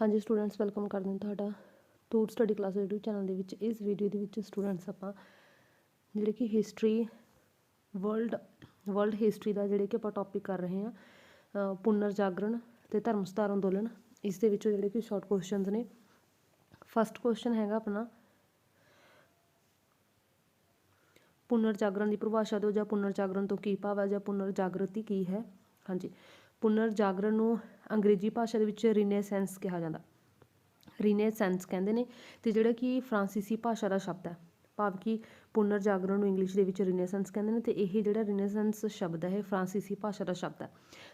हाँ जी students, welcome करते हैं तुहाडा tour study class YouTube channel ਦੇ ਵਿੱਚ। इस वीडियो ਦੇ ਵਿੱਚ स्टूडेंट्स ਆਪਾਂ ਜਿਹੜੇ कि हिस्टरी वर्ल्ड हिस्टरी ਦਾ ਜਿਹੜੇ कि ਆਪਾਂ टॉपिक कर रहे हैं पुनर जागरण ਤੇ ਧਰਮ ਸੁਧਾਰ ਅੰਦੋਲਨ। ਇਸ ਦੇ ਵਿੱਚੋਂ ਜਿਹੜੇ कि शॉर्ट क्वेश्चंस ने। फस्ट क्वेश्चन हैगा अपना पुनर जागरण की परिभाषा दो, ਜਾਂ पुनर जागरण तो की भाव है, ਜਾਂ पुनर जागृति की है। हाँ जी, पुनर जागरण ਨੂੰ अंग्रेजी भाषा ਦੇ ਵਿੱਚ ਰੀਨੇਸੈਂਸ ਕਿਹਾ ਜਾਂਦਾ। ਰੀਨੇਸੈਂਸ ਕਹਿੰਦੇ ਨੇ। ਤੇ ਜਿਹੜਾ ਕਿ ਫਰਾਂਸੀਸੀ ਭਾਸ਼ਾ ਦਾ ਸ਼ਬਦ ਹੈ, ਭਾਵ ਕਿ ਪੁਨਰ ਜਾਗਰਣ ਨੂੰ ਇੰਗਲਿਸ਼ ਦੇ ਵਿੱਚ ਰੀਨੇਸੈਂਸ ਕਹਿੰਦੇ ਨੇ। ਤੇ ਇਹ ਜਿਹੜਾ ਰੀਨੇਸੈਂਸ ਸ਼ਬਦ ਹੈ ਇਹ ਫਰਾਂਸੀਸੀ ਭਾਸ਼ਾ ਦਾ ਸ਼ਬਦ ਹੈ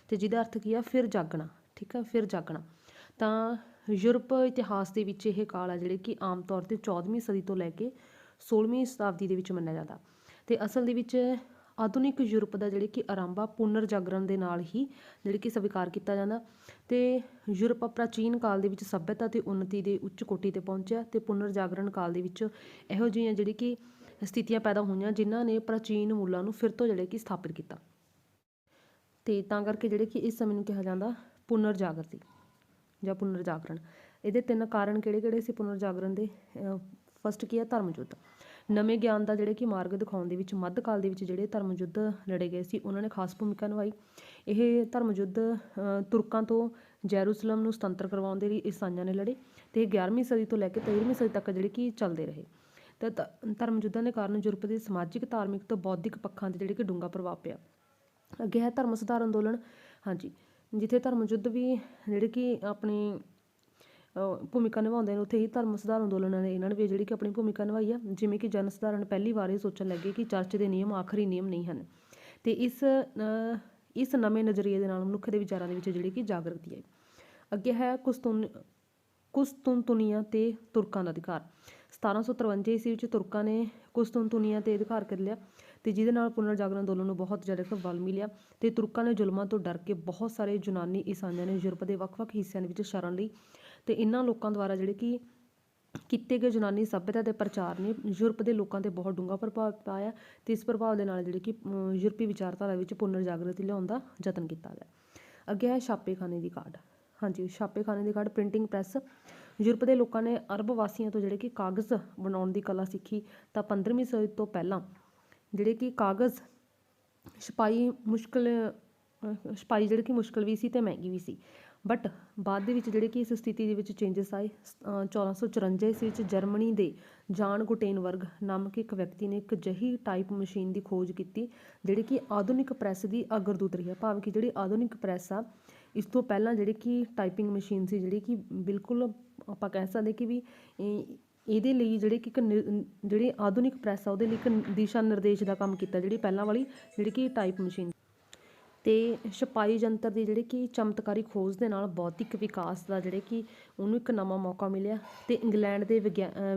ਤੇ ਜਿਹਦਾ ਅਰਥ ਕੀ ਆ, ਫਿਰ ਜਾਗਣਾ। ਠੀਕ ਹੈ, ਫਿਰ ਜਾਗਣਾ। ਤਾਂ ਯੂਰਪ ਇਤਿਹਾਸ ਦੇ ਵਿੱਚ ਇਹ ਕਾਲ ਆ ਜਿਹੜੇ ਕਿ ਆਮ ਤੌਰ ਤੇ 14ਵੀਂ ਸਦੀ ਤੋਂ ਲੈ ਕੇ 16ਵੀਂ ਸ਼ਤਾਬਦੀ ਦੇ ਵਿੱਚ ਮੰਨਿਆ ਜਾਂਦਾ। ਤੇ ਅਸਲ ਦੇ ਵਿੱਚ ਆਧੁਨਿਕ ਯੂਰਪ ਦਾ ਜਿਹੜੇ ਕਿ ਆਰੰਭ ਆ ਪੁਨਰ ਜਾਗਰਣ ਦੇ ਨਾਲ ਹੀ ਜਿਹੜੇ ਕਿ ਸਵੀਕਾਰ ਕੀਤਾ ਜਾਂਦਾ। ਤੇ ਯੂਰਪ ਪ੍ਰਾਚੀਨ ਕਾਲ ਦੇ ਵਿੱਚ ਸੱਭਿਅਤਾ ਤੇ ਉન્નਤੀ ਦੇ ਉੱਚ ਕੋਟੀ ਤੇ ਪਹੁੰਚਿਆ ਤੇ ਪੁਨਰ ਜਾਗਰਣ ਕਾਲ ਦੇ ਵਿੱਚ ਇਹੋ ਜਿਹੀਆਂ ਜਿਹੜੀ ਕਿ ਸਥਿਤੀਆਂ ਪੈਦਾ ਹੋਈਆਂ ਜਿਨ੍ਹਾਂ ਨੇ ਪ੍ਰਾਚੀਨ ਮੂਲਾਂ ਨੂੰ ਫਿਰ ਤੋਂ ਜਿਹੜੇ ਕਿ ਸਥਾਪਿਤ ਕੀਤਾ। ਤੇ ਤਾਂ ਕਰਕੇ ਜਿਹੜੇ ਕਿ ਇਸ ਸਮੇਂ ਨੂੰ ਕਿਹਾ ਜਾਂਦਾ ਪੁਨਰ ਜਾਗਰਤੀ ਜਾਂ ਪੁਨਰ ਜਾਗਰਣ। ਇਹਦੇ ਤਿੰਨ ਕਾਰਨ ਕਿਹੜੇ ਕਿਹੜੇ ਸੀ ਪੁਨਰ ਜਾਗਰਣ ਦੇ? ਫਸਟ ਕੀ ਹੈ, ਧਰਮ ਯੁੱਧ। ਨਵੇਂ ਗਿਆਨ ਦਾ ਜਿਹੜੇ ਕਿ ਮਾਰਗ ਦਿਖਾਉਣ ਦੇ ਵਿੱਚ ਮੱਧ ਕਾਲ ਦੇ ਵਿੱਚ ਜਿਹੜੇ ਧਰਮ ਯੁੱਧ ਲੜੇ ਗਏ ਸੀ ਉਹਨਾਂ ਨੇ ਖਾਸ ਭੂਮਿਕਾ ਨਿਭਾਈ। ਇਹ ਧਰਮ ਯੁੱਧ ਤੁਰਕਾਂ ਤੋਂ ਜੈਰੂਸਲਮ ਨੂੰ ਸੁਤੰਤਰ ਕਰਵਾਉਣ ਦੇ ਲਈ ਈਸਾਈਆਂ ਨੇ ਲੜੇ ਤੇ 11ਵੀਂ ਸਦੀ ਤੋਂ ਲੈ ਕੇ 13ਵੀਂ ਸਦੀ ਤੱਕ ਜਿਹੜੇ ਕਿ ਚੱਲਦੇ ਰਹੇ। ਤਾਂ ਧਰਮ ਯੁੱਧਾਂ ਦੇ ਕਾਰਨ ਯੂਰਪ ਦੇ ਸਮਾਜਿਕ, ਧਾਰਮਿਕ ਤੇ ਬੌਧਿਕ ਪੱਖਾਂ 'ਤੇ ਜਿਹੜੇ ਕਿ ਡੂੰਘਾ ਪ੍ਰਭਾਵ ਪਿਆ। ਅੱਗੇ ਹੈ ਧਰਮ ਸੁਧਾਰ ਅੰਦੋਲਨ। ਹਾਂਜੀ, ਜਿੱਥੇ ਧਰਮ ਯੁੱਧ ਵੀ ਜਿਹੜੇ ਕਿ ਆਪਣੀ ਭੂਮਿਕਾ ਨਿਭਾਉਂਦੇ ਨੇ ਉੱਥੇ ਹੀ ਧਰਮ ਸੁਧਾਰ ਅੰਦੋਲਨਾਂ ਨੇ ਇਹਨਾਂ ਨੇ ਵੀ ਜਿਹੜੀ ਕਿ ਆਪਣੀ ਭੂਮਿਕਾ ਨਿਭਾਈ ਆ। ਜਿਵੇਂ ਕਿ ਜਨ ਸਧਾਰਨ ਪਹਿਲੀ ਵਾਰ ਇਹ ਸੋਚਣ ਲੱਗੇ ਕਿ ਚਰਚ ਦੇ ਨਿਯਮ ਆਖਰੀ ਨਿਯਮ ਨਹੀਂ ਹਨ ਤੇ ਇਸ ਨਵੇਂ ਨਜ਼ਰੀਏ ਦੇ ਨਾਲ ਮਨੁੱਖ ਦੇ ਵਿਚਾਰਾਂ ਦੇ ਵਿੱਚ ਜਿਹੜੀ ਕਿ ਜਾਗਰਤੀ ਆਈ। ਅੱਗੇ ਹੈ ਕੁਸਤੁਨਤੁਨੀਆ ਤੇ ਤੁਰਕਾਂ ਦਾ ਅਧਿਕਾਰ। 1753 ਈਸਵੀ ਵਿੱਚ ਤੁਰਕਾਂ ਨੇ ਕੁਸਤੁਨਤੁਨੀਆ ਤੇ ਅਧਿਕਾਰ ਕਰ ਲਿਆ ਤੇ ਜਿਹਦੇ ਨਾਲ ਪੁਨਰ ਜਾਗਰਣ ਅੰਦੋਲਨ ਨੂੰ ਬਹੁਤ ਜ਼ਿਆਦਾ ਬਲ ਮਿਲਿਆ ਤੇ ਤੁਰਕਾਂ ਨੇ ਜ਼ੁਲਮਾਂ ਤੋਂ ਡਰ ਕੇ ਬਹੁਤ ਸਾਰੇ ਯੂਨਾਨੀ ਈਸਾਈਆਂ ਨੇ ਯੂਰਪ ਦੇ ਵੱਖ-ਵੱਖ ਹਿੱਸਿਆਂ ਦੇ ਵਿੱਚ ਸ਼ਰਨ ਲਈ ਤੇ ਇਹਨਾਂ ਲੋਕਾਂ ਦੁਆਰਾ ਜਿਹੜੇ ਕਿ ਕੀਤੇ ਗਏ ਯੂਨਾਨੀ ਸੱਭਿਅਤਾ ਦੇ ਪ੍ਰਚਾਰ ਨੇ ਯੂਰਪ ਦੇ ਲੋਕਾਂ 'ਤੇ ਬਹੁਤ ਡੂੰਘਾ ਪ੍ਰਭਾਵ ਪਾਇਆ ਤੇ ਇਸ ਪ੍ਰਭਾਵ ਦੇ ਨਾਲ ਜਿਹੜੇ ਕਿ ਯੂਰਪੀ ਵਿਚਾਰਧਾਰਾ ਵਿੱਚ ਪੁਨਰ ਜਾਗਰਤੀ ਲਿਆਉਣ ਦਾ ਯਤਨ ਕੀਤਾ ਗਿਆ। ਅੱਗੇ ਹੈ ਛਾਪੇਖਾਨੇ ਦੀ ਕਾਢ। ਹਾਂਜੀ, ਛਾਪੇਖਾਨੇ ਦੀ ਕਾਢ, ਪ੍ਰਿੰਟਿੰਗ ਪ੍ਰੈਸ। ਯੂਰਪ ਦੇ ਲੋਕਾਂ ਨੇ ਅਰਬ ਵਾਸੀਆਂ ਤੋਂ ਜਿਹੜੇ ਕਿ ਕਾਗਜ਼ ਬਣਾਉਣ ਦੀ ਕਲਾ ਸਿੱਖੀ ਤਾਂ 15ਵੀਂ ਸਦੀ ਤੋਂ ਪਹਿਲਾਂ ਜਿਹੜੇ ਕਿ ਕਾਗਜ਼ ਛਪਾਈ ਜਿਹੜੀ ਕਿ ਮੁਸ਼ਕਿਲ ਵੀ ਸੀ ਤੇ ਮਹਿੰਗੀ ਵੀ ਸੀ। ਬਟ ਬਾਅਦ ਦੇ ਵਿੱਚ ਜਿਹੜੇ ਕਿ ਇਸ ਸਥਿਤੀ ਦੇ ਵਿੱਚ ਚੇਂਜਸ ਆਏ। 1454 ਈਸਵੀ ਵਿੱਚ ਜਰਮਨੀ ਦੇ ਜਾਨ ਗੁਟੇਨਬਰਗ ਨਾਮਕ ਇੱਕ ਵਿਅਕਤੀ ਨੇ ਇੱਕ ਅਜਿਹੀ ਟਾਈਪ ਮਸ਼ੀਨ ਦੀ ਖੋਜ ਕੀਤੀ ਜਿਹੜੀ ਕਿ ਆਧੁਨਿਕ ਪ੍ਰੈਸ ਦੀ ਅਗਰਦੂਤ ਰਹੀ ਹੈ। ਭਾਵ ਕਿ ਜਿਹੜੀ ਆਧੁਨਿਕ ਪ੍ਰੈਸ ਆ ਇਸ ਤੋਂ ਪਹਿਲਾਂ ਜਿਹੜੀ ਕਿ ਟਾਈਪਿੰਗ ਮਸ਼ੀਨ ਸੀ ਜਿਹੜੀ ਕਿ ਬਿਲਕੁਲ ਆਪਾਂ ਕਹਿ ਸਕਦੇ ਕਿ ਵੀ ਇਹਦੇ ਲਈ ਜਿਹੜੇ ਕਿ ਜਿਹੜੀ ਆਧੁਨਿਕ ਪ੍ਰੈਸ ਆ ਉਹਦੇ ਲਈ ਇੱਕ ਦਿਸ਼ਾ ਨਿਰਦੇਸ਼ ਦਾ ਕੰਮ ਕੀਤਾ ਜਿਹੜੀ ਪਹਿਲਾਂ ਵਾਲੀ ਜਿਹੜੀ ਕਿ ਟਾਈਪ ਮਸ਼ੀਨ। ਤੇ ਛਪਾਈ ਯੰਤਰ ਦੀ ਜਿਹੜੀ ਕਿ ਚਮਤਕਾਰੀ ਖੋਜ ਦੇ ਨਾਲ ਬੌਧਿਕ ਵਿਕਾਸ ਦਾ ਜਿਹੜੇ ਕਿ ਉਹਨੂੰ ਇੱਕ ਨਵਾਂ ਮੌਕਾ ਮਿਲਿਆ ਤੇ ਇੰਗਲੈਂਡ ਦੇ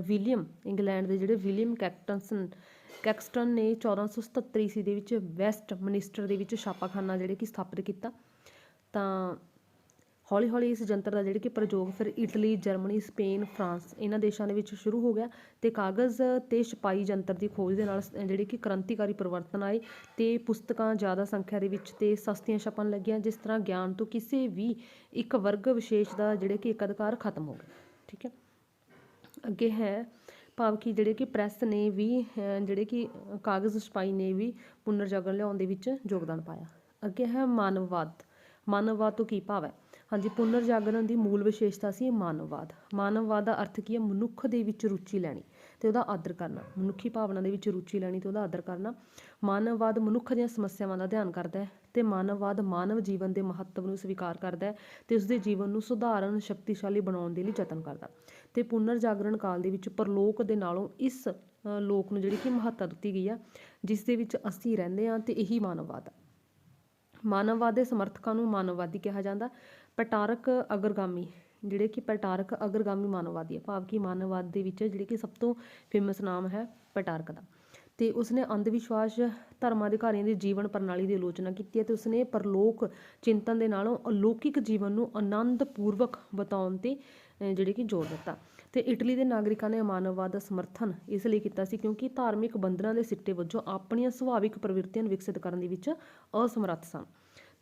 ਵਿਲੀਅਮ ਕੈਕਸਟਨ ਨੇ 1477 ਈਸਵੀ ਦੇ ਵਿੱਚ ਵੈਸਟ ਮਨਿਸਟਰ ਦੇ ਵਿੱਚ ਛਾਪਾਖਾਨਾ ਜਿਹੜੇ ਕਿ ਸਥਾਪਿਤ ਕੀਤਾ। ਤਾਂ ਹੌਲੀ ਹੌਲੀ ਇਸ ਯੰਤਰ ਦਾ ਜਿਹੜੇ ਕਿ ਪ੍ਰਯੋਗ ਫਿਰ ਇਟਲੀ, ਜਰਮਨੀ, ਸਪੇਨ, ਫਰਾਂਸ ਇਹਨਾਂ ਦੇਸ਼ਾਂ ਦੇ ਵਿੱਚ ਸ਼ੁਰੂ ਹੋ ਗਿਆ ਤੇ ਕਾਗਜ਼ ਤੇ ਛਪਾਈ ਯੰਤਰ ਦੀ ਖੋਜ ਦੇ ਨਾਲ ਜਿਹੜੇ ਕਿ ਕ੍ਰਾਂਤੀਕਾਰੀ ਪਰਿਵਰਤਨ ਆਏ ਤੇ ਪੁਸਤਕਾਂ ਜ਼ਿਆਦਾ ਸੰਖਿਆ ਦੇ ਵਿੱਚ ਤੇ ਸਸਤੀਆਂ ਛਪਣ ਲੱਗੀਆਂ, ਜਿਸ ਤਰ੍ਹਾਂ ਗਿਆਨ ਤੋਂ ਕਿਸੇ ਵੀ ਇੱਕ ਵਰਗ ਵਿਸ਼ੇਸ਼ ਦਾ ਜਿਹੜੇ ਕਿ ਇੱਕ ਅਧਿਕਾਰ ਖਤਮ ਹੋ ਗਿਆ। ਠੀਕ ਹੈ, ਅੱਗੇ ਹੈ ਭਾਵ ਕਿ ਜਿਹੜੇ ਕਿ ਪ੍ਰੈਸ ਨੇ ਵੀ ਜਿਹੜੇ ਕਿ ਕਾਗਜ਼ ਛਪਾਈ ਨੇ ਵੀ ਪੁਨਰ ਜਾਗਰਣ ਲਿਆਉਣ ਦੇ ਵਿੱਚ ਯੋਗਦਾਨ ਪਾਇਆ। ਅੱਗੇ ਹੈ ਮਾਨਵਵਾਦ। ਮਾਨਵਵਾਦ ਤੋਂ ਕੀ ਭਾਵ ਹੈ? ਹਾਂਜੀ, ਪੁਨਰ ਜਾਗਰਣ ਦੀ ਮੂਲ ਵਿਸ਼ੇਸ਼ਤਾ ਸੀ ਮਾਨਵਵਾਦ। ਮਾਨਵਵਾਦ ਦਾ ਅਰਥ ਕੀ ਹੈ? ਮਨੁੱਖ ਦੇ ਵਿੱਚ ਰੁਚੀ ਲੈਣੀ ਤੇ ਉਹਦਾ ਆਦਰ ਕਰਨਾ। ਮਨੁੱਖੀ ਭਾਵਨਾ ਦੇ ਵਿੱਚ ਰੁਚੀ ਲੈਣੀ ਤੇ ਉਹਦਾ ਆਦਰ ਕਰਨਾ। ਮਾਨਵਵਾਦ ਮਨੁੱਖ ਦੀਆਂ ਸਮੱਸਿਆਵਾਂ ਦਾ ਅਧਿਐਨ ਕਰਦਾ ਹੈ ਤੇ ਮਾਨਵਵਾਦ ਮਾਨਵ ਜੀਵਨ ਦੇ ਮਹੱਤਵ ਨੂੰ ਸਵੀਕਾਰ ਕਰਦਾ ਹੈ ਤੇ ਉਸਦੇ ਜੀਵਨ ਨੂੰ ਸੁਧਾਰਨ, ਸ਼ਕਤੀਸ਼ਾਲੀ ਬਣਾਉਣ ਦੇ ਲਈ ਯਤਨ ਕਰਦਾ। ਤੇ ਪੁਨਰ ਜਾਗਰਣ ਕਾਲ ਦੇ ਵਿੱਚ ਪਰਲੋਕ ਦੇ ਨਾਲੋਂ ਇਸ ਲੋਕ ਨੂੰ ਜਿਹੜੀ ਕਿ ਮਹੱਤਤਾ ਦਿੱਤੀ ਗਈ ਆ ਜਿਸ ਦੇ ਵਿੱਚ ਅਸੀਂ ਰਹਿੰਦੇ ਹਾਂ ਤੇ ਇਹੀ ਮਾਨਵਵਾਦ ਆ। ਮਾਨਵਵਾਦ ਦੇ ਸਮਰਥਕਾਂ ਨੂੰ ਮਾਨਵਵਾਦੀ ਕਿਹਾ ਜਾਂਦਾ। ਪੈਟਾਰਕ ਅਗਰਗਾਮੀ ਜਿਹੜੇ ਕਿ ਪੈਟਾਰਕ ਅਗਰਗਾਮੀ ਮਾਨਵਵਾਦੀ ਹੈ, ਭਾਵ ਕਿ ਮਾਨਵਵਾਦ ਦੇ ਵਿੱਚ ਜਿਹੜੇ ਕਿ ਸਭ ਤੋਂ ਫੇਮਸ ਨਾਮ ਹੈ ਪੈਟਾਰਕ ਦਾ। ਤੇ ਉਸਨੇ ਅੰਧ ਵਿਸ਼ਵਾਸ, ਧਰਮ ਅਧਿਕਾਰੀਆਂ ਦੀ ਜੀਵਨ ਪ੍ਰਣਾਲੀ ਦੀ ਆਲੋਚਨਾ ਕੀਤੀ ਹੈ ਤੇ ਉਸਨੇ ਪਰਲੋਕ ਚਿੰਤਨ ਦੇ ਨਾਲੋਂ ਅਲੌਕਿਕ ਜੀਵਨ ਨੂੰ ਆਨੰਦ ਪੂਰਵਕ ਬਿਤਾਉਣ ਤੇ ਜਿਹੜੇ ਕਿ ਜ਼ੋਰ ਦਿੱਤਾ। ਤੇ ਇਟਲੀ ਦੇ ਨਾਗਰਿਕਾਂ ਨੇ ਮਾਨਵਵਾਦ ਦਾ ਸਮਰਥਨ ਇਸ ਲਈ ਕੀਤਾ ਸੀ ਕਿਉਂਕਿ ਧਾਰਮਿਕ ਬੰਧਨਾਂ ਦੇ ਸਿੱਟੇ ਵਜੋਂ ਆਪਣੀਆਂ ਸੁਭਾਵਿਕ ਪ੍ਰਵਿਰਤੀਆਂ ਨੂੰ ਵਿਕਸਿਤ ਕਰਨ ਦੇ ਵਿੱਚ ਅਸਮਰੱਥ ਸਨ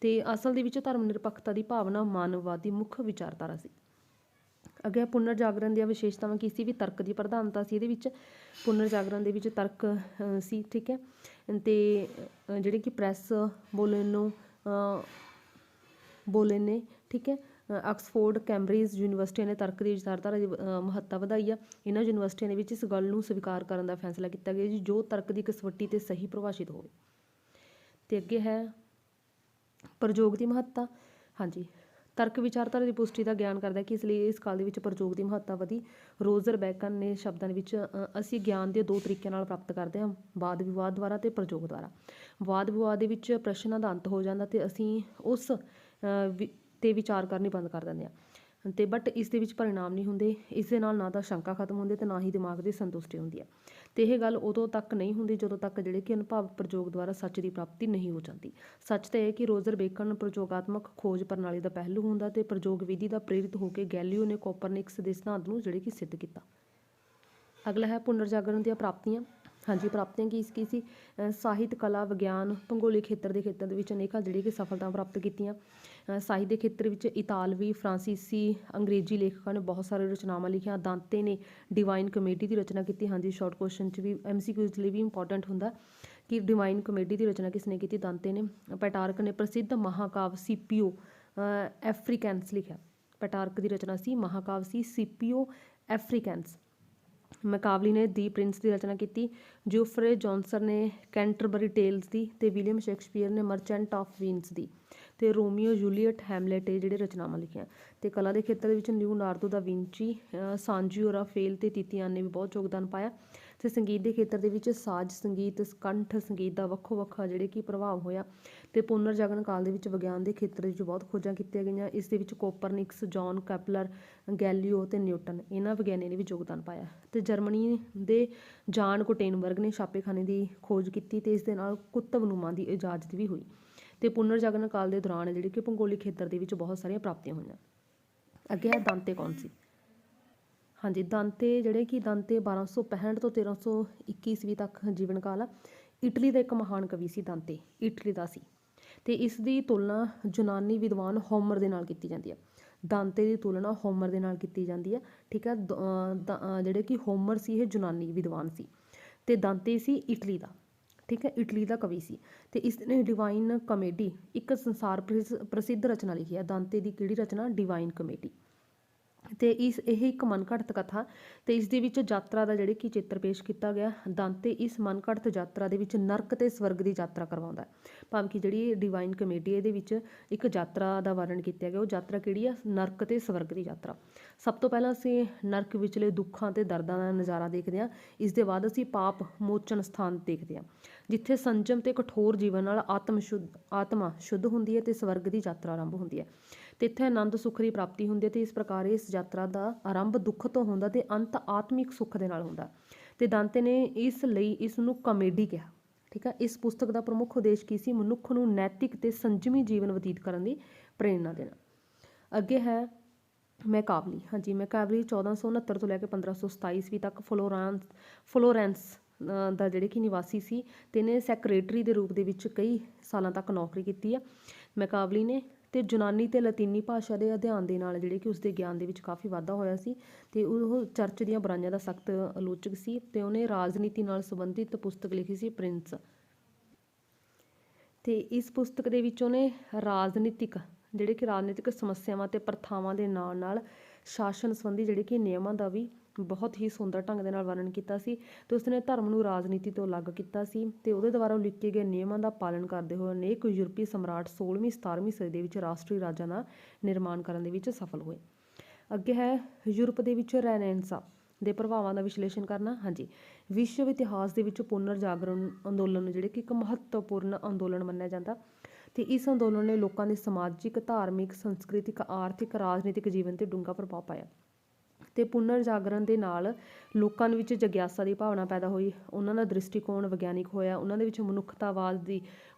ਤੇ ਅਸਲ ਦੇ ਵਿੱਚ ਧਰਮ ਨਿਰਪੱਖਤਾ ਦੀ ਭਾਵਨਾ ਮਾਨਵਵਾਦ ਦੀ ਮੁੱਖ ਵਿਚਾਰਧਾਰਾ ਸੀ। ਅੱਗੇ ਪੁਨਰ ਜਾਗਰਣ ਦੀਆਂ ਵਿਸ਼ੇਸ਼ਤਾਵਾਂ ਕੀ ਸੀ ਵੀ ਤਰਕ ਦੀ ਪ੍ਰਧਾਨਤਾ ਸੀ ਇਹਦੇ ਵਿੱਚ। ਪੁਨਰ ਜਾਗਰਣ ਦੇ ਵਿੱਚ ਤਰਕ ਸੀ, ਠੀਕ ਹੈ। ਅਤੇ ਜਿਹੜੇ ਕਿ ਪ੍ਰੈਸ ਬੋਲੇਨੇ, ਠੀਕ ਹੈ, ਆਕਸਫੋਰਡ, ਕੈਂਬਰਿਜ ਯੂਨੀਵਰਸਿਟੀਆਂ ਨੇ ਤਰਕ ਦੀ ਵਿਚਾਰਧਾਰਾ ਦੀ ਮਹੱਤਤਾ ਵਧਾਈ ਆ। ਇਹਨਾਂ ਯੂਨੀਵਰਸਿਟੀਆਂ ਦੇ ਵਿੱਚ ਇਸ ਗੱਲ ਨੂੰ ਸਵੀਕਾਰ ਕਰਨ ਦਾ ਫੈਸਲਾ ਕੀਤਾ ਗਿਆ ਜੀ ਜੋ ਤਰਕ ਦੀ ਕਸਵੱਟੀ ਤੇ ਸਹੀ ਪ੍ਰਭਾਸ਼ਿਤ ਹੋਵੇ। ਤੇ ਅੱਗੇ ਹੈ ਪ੍ਰਯੋਗ ਦੀ ਮਹੱਤਤਾ। ਹਾਂਜੀ, ਤਰਕ ਵਿਚਾਰਧਾਰਾ ਦੀ ਪੁਸ਼ਟੀ ਦਾ ਗਿਆਨ ਕਰਦਾ ਕਿ ਇਸ ਲਈ ਇਸ ਕਾਲ ਦੇ ਵਿੱਚ ਪ੍ਰਯੋਗ ਦੀ ਮਹੱਤਤਾ ਵਧੀ। ਰੋਜ਼ਰ ਬੈਕਨ ਨੇ ਸ਼ਬਦਾਂ ਦੇ ਵਿੱਚ ਅਸੀਂ ਗਿਆਨ ਦੇ ਦੋ ਤਰੀਕਿਆਂ ਨਾਲ ਪ੍ਰਾਪਤ ਕਰਦੇ ਹਾਂ, ਵਾਦ ਵਿਵਾਦ ਦੁਆਰਾ ਅਤੇ ਪ੍ਰਯੋਗ ਦੁਆਰਾ। ਵਾਦ ਵਿਵਾਦ ਦੇ ਵਿੱਚ ਪ੍ਰਸ਼ਨਾਂ ਦਾ ਅੰਤ ਹੋ ਜਾਂਦਾ ਅਤੇ ਅਸੀਂ ਉਸ ਤੇ ਵਿਚਾਰ ਕਰਨੀ ਬੰਦ ਕਰ ਦਿੰਦੇ ਹਾਂ ਅਤੇ ਬਟ ਇਸ ਦੇ ਵਿੱਚ ਪਰਿਣਾਮ ਨਹੀਂ ਹੁੰਦੇ। ਇਸ ਦੇ ਨਾਲ ਨਾ ਤਾਂ ਸ਼ੰਕਾ ਖਤਮ ਹੁੰਦੀ ਅਤੇ ਨਾ ਹੀ ਦਿਮਾਗ ਦੀ ਸੰਤੁਸ਼ਟੀ ਹੁੰਦੀ ਹੈ। ਅਤੇ ਇਹ ਗੱਲ ਉਦੋਂ ਤੱਕ ਨਹੀਂ ਹੁੰਦੀ ਜਦੋਂ ਤੱਕ ਜਿਹੜੇ ਕਿ ਅਨੁਭਵ ਪ੍ਰਯੋਗ ਦੁਆਰਾ ਸੱਚ ਦੀ ਪ੍ਰਾਪਤੀ ਨਹੀਂ ਹੋ ਜਾਂਦੀ। ਸੱਚ ਤਾਂ ਇਹ ਕਿ ਰੋਜ਼ਰ ਬੇਕਨ ਪ੍ਰਯੋਗਾਤਮਕ ਖੋਜ ਪ੍ਰਣਾਲੀ ਦਾ ਪਹਿਲੂ ਹੁੰਦਾ ਅਤੇ ਪ੍ਰਯੋਗ ਵਿਧੀ ਦਾ ਪ੍ਰੇਰਿਤ ਹੋ ਕੇ ਗੈਲੀਓ ਨੇ ਕੋਪਰਨਿਕਸ ਦੇ ਸਿਧਾਂਤ ਨੂੰ ਜਿਹੜੇ ਕਿ ਸਿੱਧ ਕੀਤਾ। ਅਗਲਾ ਹੈ ਪੁਨਰ ਜਾਗਰਣ ਦੀਆਂ ਪ੍ਰਾਪਤੀਆਂ। ਹਾਂਜੀ, ਪ੍ਰਾਪਤੀਆਂ ਕੀ ਸੀ? ਸਾਹਿਤ, ਕਲਾ, ਵਿਗਿਆਨ, ਭੂਗੋਲਿਕ ਖੇਤਰ ਦੇ ਵਿੱਚ ਅਨੇਕਾਂ ਜਿਹੜੀਆਂ ਕਿ ਸਫਲਤਾ ਪ੍ਰਾਪਤ ਕੀਤੀਆਂ। ਸਾਹਿਤ ਦੇ ਖੇਤਰ ਵਿੱਚ ਇਤਾਲਵੀ, ਫਰਾਂਸੀਸੀ, ਅੰਗਰੇਜ਼ੀ ਲੇਖਕਾਂ ਨੇ ਬਹੁਤ ਸਾਰੇ ਰਚਨਾਵਾਂ ਲਿਖੀਆਂ। ਦਾਂਤੇ ਨੇ ਡਿਵਾਈਨ ਕਮੇਡੀ ਦੀ ਰਚਨਾ ਕੀਤੀ। ਹਾਂਜੀ, ਸ਼ਾਰਟ ਕੁਐਸਚਨ 'ਚ ਵੀ MCQs ਲਈ ਵੀ ਇੰਪੋਰਟੈਂਟ ਹੁੰਦਾ ਕਿ ਡਿਵਾਈਨ ਕਮੇਡੀ ਦੀ ਰਚਨਾ ਕਿਸ ਨੇ ਕੀਤੀ? ਦਾਂਤੇ ਨੇ। ਪੈਟਾਰਕ ਨੇ ਪ੍ਰਸਿੱਧ ਮਹਾਕਾਵ ਸੀਪੀਓ ਐਫਰੀਕੈਨਸ ਲਿਖਿਆ। ਪੈਟਾਰਕ ਦੀ ਰਚਨਾ ਸੀ ਮਹਾਕਾਵ ਸੀ ਸੀਪੀਓ ਐਫਰੀਕੈਨਸ। ਮੈਕਾਵਲੀ ਨੇ ਦੀ ਪ੍ਰਿੰਸ ਦੀ ਰਚਨਾ ਕੀਤੀ। ਜਿਓਫਰੇ ਜੌਨਸਨ ਨੇ ਕੈਂਟਰਬਰੀ ਟੇਲਸ ਦੀ ਅਤੇ ਵਿਲੀਅਮ ਸ਼ੇਕਸਪੀਅਰ ਨੇ ਮਰਚੈਂਟ ਆਫ ਵੀਨਸ ਦੀ ਅਤੇ ਰੋਮੀਓ ਜੂਲੀਅਟ, ਹੈਮਲੇਟ ਇਹ ਜਿਹੜੇ ਰਚਨਾਵਾਂ ਲਿਖੀਆਂ। ਅਤੇ ਕਲਾ ਦੇ ਖੇਤਰ ਦੇ ਵਿੱਚ ਲਿਓਨਾਰਦੋ ਦਾ ਵਿੰਚੀ, ਸਾਂਜੀਓ ਰਾਫੇਲ ਅਤੇ ਤੀਤੀਆਨ ਨੇ ਵੀ ਬਹੁਤ ਯੋਗਦਾਨ ਪਾਇਆ। ਅਤੇ ਸੰਗੀਤ ਦੇ ਖੇਤਰ ਦੇ ਵਿੱਚ ਸਾਜ਼ ਸੰਗੀਤ, ਕੰਠ ਸੰਗੀਤ ਦਾ ਵੱਖੋ ਵੱਖਰਾ ਜਿਹੜੇ ਕਿ ਪ੍ਰਭਾਵ ਹੋਇਆ। ਅਤੇ ਪੁਨਰ ਜਾਗਰਣ ਕਾਲ ਦੇ ਵਿੱਚ ਵਿਗਿਆਨ ਦੇ ਖੇਤਰ ਵਿੱਚ ਬਹੁਤ ਖੋਜਾਂ ਕੀਤੀਆਂ ਗਈਆਂ। ਇਸ ਦੇ ਵਿੱਚ ਕੋਪਰਨਿਕਸ, ਜੌਨ ਕੈਪਲਰ, ਗੈਲੀਓ ਅਤੇ ਨਿਊਟਨ ਇਹਨਾਂ ਵਿਗਿਆਨੀਆਂ ਨੇ ਵੀ ਯੋਗਦਾਨ ਪਾਇਆ। ਅਤੇ ਜਰਮਨੀ ਦੇ ਜਾਨ ਗੁਟੇਨਬਰਗ ਨੇ ਛਾਪੇਖਾਨੇ ਦੀ ਖੋਜ ਕੀਤੀ ਅਤੇ ਇਸ ਦੇ ਨਾਲ ਕੁਤਬਨੁਮਾ ਦੀ ਇਜਾਜ਼ਤ ਵੀ ਹੋਈ। ਅਤੇ ਪੁਨਰ ਜਾਗਰਣ ਕਾਲ ਦੇ ਦੌਰਾਨ ਜਿਹੜੀ ਕਿ ਭੂਗੋਲਿਕ ਖੇਤਰ ਦੇ ਵਿੱਚ ਬਹੁਤ ਸਾਰੀਆਂ ਪ੍ਰਾਪਤੀਆਂ ਹੋਈਆਂ। ਅੱਗੇ ਹੈ ਦਾਂਤੇ ਕੌਣ ਸੀ? ਹਾਂਜੀ, ਦਾਂਤੇ 1265 ਤੋਂ 1321 ਈਸਵੀ ਤੱਕ ਜੀਵਨ ਕਾਲ ਆ। ਇਟਲੀ ਦਾ ਇੱਕ ਮਹਾਨ ਕਵੀ ਸੀ ਦਾਂਤੇ, ਇਟਲੀ ਦਾ ਸੀ। ਅਤੇ ਇਸ ਦੀ ਤੁਲਨਾ ਯੂਨਾਨੀ ਵਿਦਵਾਨ ਹੋਮਰ ਦੇ ਨਾਲ ਕੀਤੀ ਜਾਂਦੀ ਹੈ। ਦਾਂਤੇ ਦੀ ਤੁਲਨਾ ਹੋਮਰ ਦੇ ਨਾਲ ਕੀਤੀ ਜਾਂਦੀ ਹੈ, ਠੀਕ ਹੈ। ਜਿਹੜੇ ਕਿ ਹੋਮਰ ਸੀ ਇਹ ਯੂਨਾਨੀ ਵਿਦਵਾਨ ਸੀ ਅਤੇ ਦਾਂਤੇ ਸੀ ਇਟਲੀ ਦਾ, ਠੀਕ ਹੈ, ਇਟਲੀ ਦਾ ਕਵੀ ਸੀ। ਅਤੇ ਇਸ ਨੇ ਡਿਵਾਈਨ ਕਮੇਡੀ ਇੱਕ ਸੰਸਾਰ ਪ੍ਰਸਿੱਧ ਰਚਨਾ ਲਿਖੀ ਹੈ। ਦਾਂਤੇ ਦੀ ਕਿਹੜੀ ਰਚਨਾ? Divine comedy. ਅਤੇ ਇਹ ਇੱਕ ਮਨਘੜਤ ਕਥਾ ਅਤੇ ਇਸ ਦੇ ਵਿੱਚ ਯਾਤਰਾ ਦਾ ਜਿਹੜੇ ਕਿ ਚਿੱਤਰ ਪੇਸ਼ ਕੀਤਾ ਗਿਆ। ਦਾਂਤੇ ਇਸ ਮਨਘੜਤ ਯਾਤਰਾ ਦੇ ਵਿੱਚ ਨਰਕ ਅਤੇ ਸਵਰਗ ਦੀ ਯਾਤਰਾ ਕਰਵਾਉਂਦਾ। ਭਾਵ ਕਿ ਜਿਹੜੀ ਡਿਵਾਈਨ ਕਮੇਡੀ ਇਹਦੇ ਵਿੱਚ ਇੱਕ ਯਾਤਰਾ ਦਾ ਵਰਣਨ ਕੀਤਾ ਗਿਆ। ਉਹ ਯਾਤਰਾ ਕਿਹੜੀ ਆ? ਨਰਕ ਅਤੇ ਸਵਰਗ ਦੀ ਯਾਤਰਾ। ਸਭ ਤੋਂ ਪਹਿਲਾਂ ਅਸੀਂ ਨਰਕ ਵਿਚਲੇ ਦੁੱਖਾਂ ਅਤੇ ਦਰਦਾਂ ਦਾ ਨਜ਼ਾਰਾ ਦੇਖਦੇ ਹਾਂ। ਇਸ ਦੇ ਬਾਅਦ ਅਸੀਂ ਪਾਪ ਮੋਚਨ ਸਥਾਨ ਦੇਖਦੇ ਹਾਂ ਜਿੱਥੇ ਸੰਜਮ ਅਤੇ ਕਠੋਰ ਜੀਵਨ ਨਾਲ ਆਤਮਾ ਸ਼ੁੱਧ ਹੁੰਦੀ ਹੈ ਅਤੇ ਸਵਰਗ ਦੀ ਯਾਤਰਾ ਆਰੰਭ ਹੁੰਦੀ ਹੈ ਅਤੇ ਇੱਥੇ ਆਨੰਦ ਸੁੱਖ ਦੀ ਪ੍ਰਾਪਤੀ ਹੁੰਦੀ ਹੈ। ਅਤੇ ਇਸ ਪ੍ਰਕਾਰ ਇਸ ਯਾਤਰਾ ਦਾ ਆਰੰਭ ਦੁੱਖ ਤੋਂ ਹੁੰਦਾ ਅਤੇ ਅੰਤ ਆਤਮਿਕ ਸੁੱਖ ਦੇ ਨਾਲ ਹੁੰਦਾ। ਅਤੇ ਦਾਂਤੇ ਨੇ ਇਸ ਲਈ ਇਸ ਨੂੰ ਕਾਮੇਡੀ ਕਿਹਾ, ਠੀਕ ਹੈ। ਇਸ ਪੁਸਤਕ ਦਾ ਪ੍ਰਮੁੱਖ ਉਦੇਸ਼ ਕੀ ਸੀ? ਮਨੁੱਖ ਨੂੰ ਨੈਤਿਕ ਅਤੇ ਸੰਜਮੀ ਜੀਵਨ ਬਤੀਤ ਕਰਨ ਦੀ ਪ੍ਰੇਰਨਾ ਦੇਣਾ। ਅੱਗੇ ਹੈ ਮੈਕਾਵਲੀ। ਹਾਂਜੀ, ਮੈਕਾਵਲੀ 1469 ਤੋਂ ਲੈ ਕੇ 1527 ਈਸਵੀ ਤੱਕ ਫਲੋਰੈਂਸ ਦਾ ਜਿਹੜੇ ਕਿ ਨਿਵਾਸੀ ਸੀ ਅਤੇ ਇਹਨੇ ਸੈਕਰੇਟਰੀ ਦੇ ਰੂਪ ਦੇ ਵਿੱਚ ਕਈ ਸਾਲਾਂ ਤੱਕ ਨੌਕਰੀ ਕੀਤੀ ਆ ਮੈਕਾਵਲੀ ਨੇ। ਅਤੇ ਯੂਨਾਨੀ ਅਤੇ ਲਾਤੀਨੀ ਭਾਸ਼ਾ ਦੇ ਅਧਿਐਨ ਦੇ ਨਾਲ ਜਿਹੜੇ ਕਿ ਉਸਦੇ ਗਿਆਨ ਦੇ ਵਿੱਚ ਕਾਫੀ ਵਾਧਾ ਹੋਇਆ ਸੀ ਅਤੇ ਉਹ ਚਰਚ ਦੀਆਂ ਬੁਰਾਈਆਂ ਦਾ ਸਖਤ ਆਲੋਚਕ ਸੀ ਅਤੇ ਉਹਨੇ ਰਾਜਨੀਤੀ ਨਾਲ ਸੰਬੰਧਿਤ ਪੁਸਤਕ ਲਿਖੀ ਸੀ ਪ੍ਰਿੰਸ। ਅਤੇ ਇਸ ਪੁਸਤਕ ਦੇ ਵਿੱਚ ਉਹਨੇ ਰਾਜਨੀਤਿਕ ਸਮੱਸਿਆਵਾਂ ਅਤੇ ਪ੍ਰਥਾਵਾਂ ਦੇ ਨਾਲ ਨਾਲ ਸ਼ਾਸਨ ਸੰਬੰਧੀ ਜਿਹੜੇ ਕਿ ਨਿਯਮਾਂ ਦਾ ਵੀ ਬਹੁਤ ਹੀ ਸੁੰਦਰ ਢੰਗ ਦੇ ਨਾਲ ਵਰਣਨ ਕੀਤਾ ਸੀ। ਅਤੇ ਉਸਨੇ ਧਰਮ ਨੂੰ ਰਾਜਨੀਤੀ ਤੋਂ ਅਲੱਗ ਕੀਤਾ ਸੀ ਅਤੇ ਉਹਦੇ ਦੁਆਰਾ ਉਲੀਕੇ ਗਏ ਨਿਯਮਾਂ ਦਾ ਪਾਲਣ ਕਰਦੇ ਹੋਏ ਅਨੇਕ ਯੂਰਪੀ ਸਮਰਾਟ 16ਵੀਂ 17ਵੀਂ ਸਦੀ ਦੇ ਵਿੱਚ ਰਾਸ਼ਟਰੀ ਰਾਜਾਂ ਦਾ ਨਿਰਮਾਣ ਕਰਨ ਦੇ ਵਿੱਚ ਸਫਲ ਹੋਏ। ਅੱਗੇ ਹੈ ਯੂਰਪ ਦੇ ਵਿੱਚ ਰੈਨੇਸਾਂ ਦੇ ਪ੍ਰਭਾਵਾਂ ਦਾ ਵਿਸ਼ਲੇਸ਼ਣ ਕਰਨਾ। ਹਾਂਜੀ, ਵਿਸ਼ਵ ਇਤਿਹਾਸ ਦੇ ਵਿੱਚ ਪੁਨਰ ਜਾਗਰਣ ਅੰਦੋਲਨ ਜਿਹੜੇ ਕਿ ਇੱਕ ਮਹੱਤਵਪੂਰਨ ਅੰਦੋਲਨ ਮੰਨਿਆ ਜਾਂਦਾ ਅਤੇ ਇਸ ਅੰਦੋਲਨ ਨੇ ਲੋਕਾਂ ਦੇ ਸਮਾਜਿਕ, ਧਾਰਮਿਕ, ਸੰਸਕ੍ਰਿਤਿਕ, ਆਰਥਿਕ, ਰਾਜਨੀਤਿਕ ਜੀਵਨ 'ਤੇ ਡੂੰਘਾ ਪ੍ਰਭਾਵ ਪਾਇਆ। ਅਤੇ ਪੁਨਰ ਜਾਗਰਣ ਦੇ ਨਾਲ ਲੋਕਾਂ ਦੇ ਵਿੱਚ ਜਗਿਆਸਾ ਦੀ ਭਾਵਨਾ ਪੈਦਾ ਹੋਈ। ਉਹਨਾਂ ਦਾ ਦ੍ਰਿਸ਼ਟੀਕੋਣ ਵਿਗਿਆਨਿਕ ਹੋਇਆ। ਉਹਨਾਂ ਦੇ ਵਿੱਚ ਮਨੁੱਖਵਾਦ